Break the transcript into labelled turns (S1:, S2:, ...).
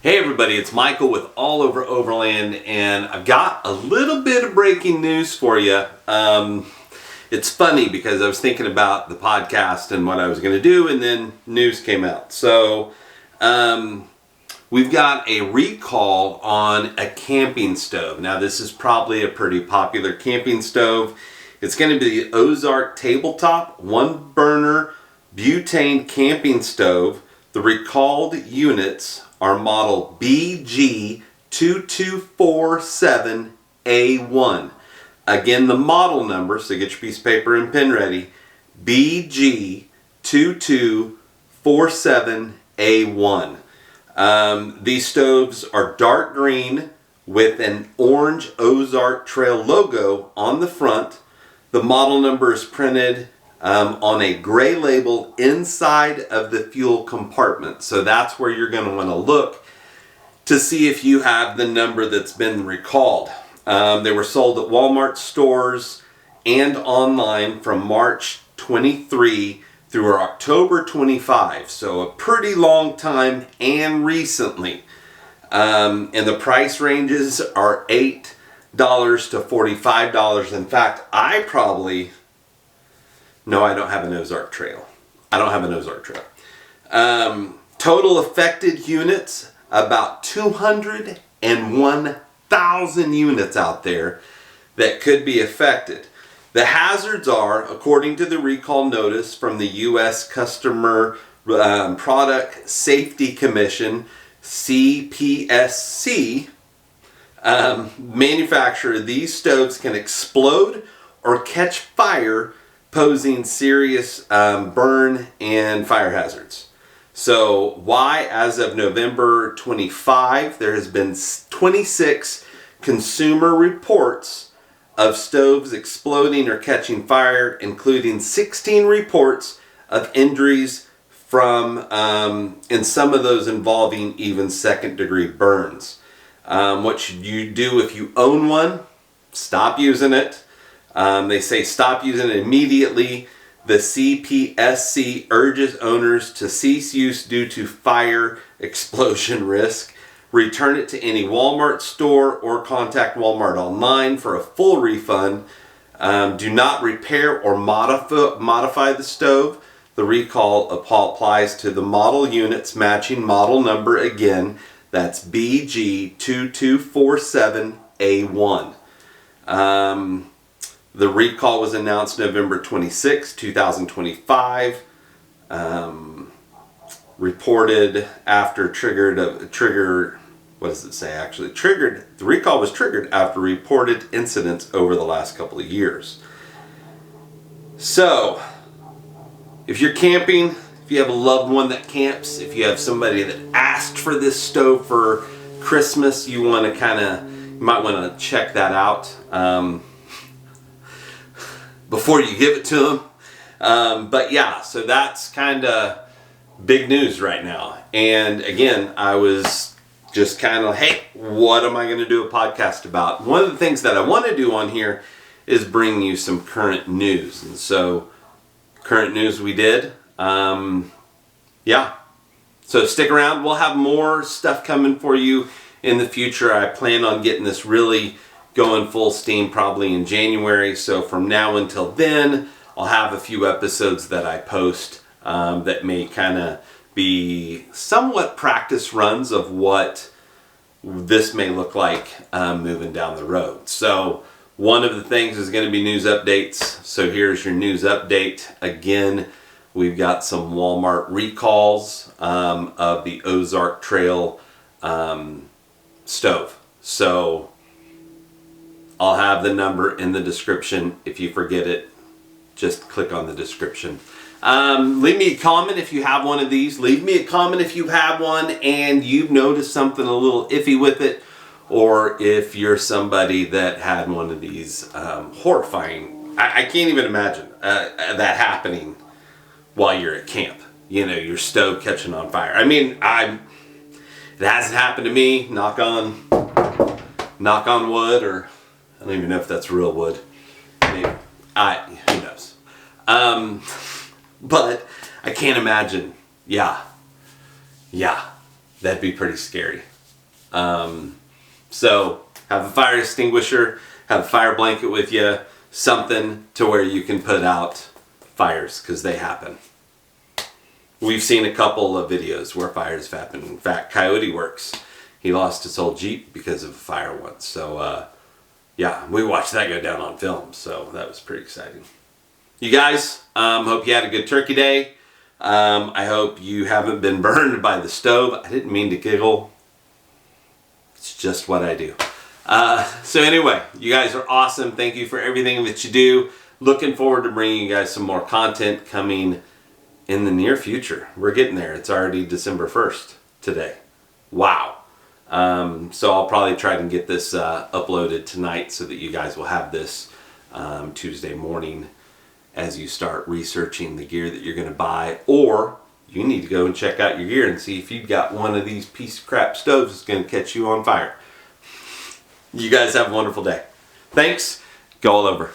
S1: Hey everybody, it's Michael with All Over Overland, and I've got a little bit of breaking news for you. It's funny because I was thinking about the podcast and what I was going to do, and then news came out. So we've got a recall on a camping stove. Now this is probably a pretty popular camping stove. It's going to be the Ozark Tabletop 1-burner butane camping stove. The recalled units are model BG2247A1. Again, the model number, so get your piece of paper and pen ready, BG2247A1. These stoves are dark green with an orange Ozark Trail logo on the front. The model number is printed on a gray label inside of the fuel compartment. So that's where you're going to want to look to see if you have the number that's been recalled. They were sold at Walmart stores and online from March 23 through October 25. So a pretty long time and recently. And the price ranges are $8 to $45. In fact, No, I don't have an Ozark Trail. Total affected units, about 201,000 units out there that could be affected. The hazards are, according to the recall notice from the U.S. Customer Product Safety Commission, CPSC, manufacturer, these stoves can explode or catch fire, posing serious burn and fire hazards. So why, as of November 25, there has been 26 consumer reports of stoves exploding or catching fire, including 16 reports of injuries from, and some of those involving even second-degree burns. What should you do if you own one? Stop using it. They say stop using it immediately. The CPSC urges owners to cease use due to fire explosion risk. Return it to any Walmart store or contact Walmart online for a full refund. Do not repair or modify the stove. The recall applies to the model units matching model number again. That's BG2247A1. The recall was announced November 26, 2025. Reported after the recall was triggered after reported incidents over the last couple of years. So, if you're camping, if you have a loved one that camps, if you have somebody that asked for this stove for Christmas, you might want to check that out. Before you give it to them. But yeah, so that's kind of big news right now. And again, I was just kind of, hey, what am I going to do a podcast about? One of the things that I want to do on here is bring you some current news. And so, current news we did. Yeah. So stick around. We'll have more stuff coming for you in the future. I plan on getting this really going full steam probably in January. So from now until then, I'll have a few episodes that I post that may kind of be somewhat practice runs of what this may look like moving down the road. So one of the things is going to be news updates. So here's your news update. Again, we've got some Walmart recalls of the Ozark Trail stove. So I'll have the number in the description. If you forget it, just click on the description. Leave me a comment if you have one of these. Leave me a comment if you have one and you've noticed something a little iffy with it, or if you're somebody that had one of these horrifying. I can't even imagine that happening while you're at camp. You know, your stove catching on fire. I mean, it hasn't happened to me. Knock on wood, or I don't even know if that's real wood. Maybe. Who knows? But I can't imagine. Yeah. That'd be pretty scary. So have a fire extinguisher, have a fire blanket with you, something to where you can put out fires, because they happen. We've seen a couple of videos where fires have happened. In fact, Coyote Works, he lost his whole Jeep because of a fire once. So yeah, we watched that go down on film, so that was pretty exciting. You guys, hope you had a good turkey day. I hope you haven't been burned by the stove. I didn't mean to giggle. It's just what I do. So anyway, you guys are awesome. Thank you for everything that you do. Looking forward to bringing you guys some more content coming in the near future. We're getting there. It's already December 1st today. Wow. So I'll probably try to get this uploaded tonight so that you guys will have this Tuesday morning as you start researching the gear that you're going to buy, or you need to go and check out your gear and see if you've got one of these piece of crap stoves that's going to catch you on fire. You guys have a wonderful day. Thanks. Go all over.